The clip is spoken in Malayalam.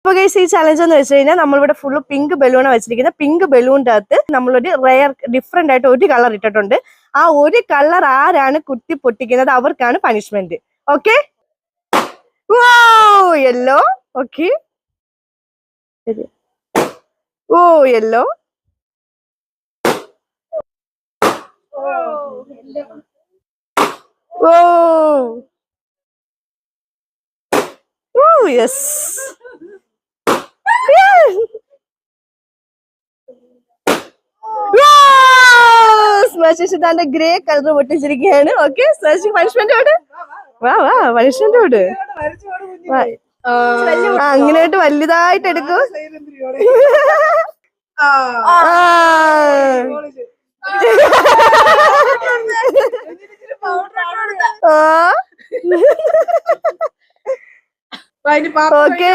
അപ്പൊ ഗൈസ് ഈ ചലഞ്ച് എന്ന് വെച്ച് കഴിഞ്ഞാൽ നമ്മളിവിടെ ഫുള്ള് പിങ്ക് ബലൂണാണ് വെച്ചിരിക്കുന്നത്. പിങ്ക് ബലൂണിന്റെ അകത്ത് നമ്മളൊരു റെയർ ഡിഫറെന്റ് ആയിട്ട് ഒരു കളർ ഇട്ടിട്ടുണ്ട്. ആ ഒരു കളർ ആരാണ് കുത്തി പൊട്ടിക്കുന്നത് അവർക്കാണ് punishment. Okay, yellow. Okay, oh yellow. Oh yes. സ്മശിഷിതാന്റെ ഗ്രേ കളർ പൊട്ടിച്ചിരിക്കുകയാണ്. ഓക്കെ, സ്മശി പണിഷ്മെന്റോട് വാ വാ പണിഷ്മെന്റോട് അങ്ങനെയായിട്ട് വലുതായിട്ട് എടുക്കൂ. ഓക്കെ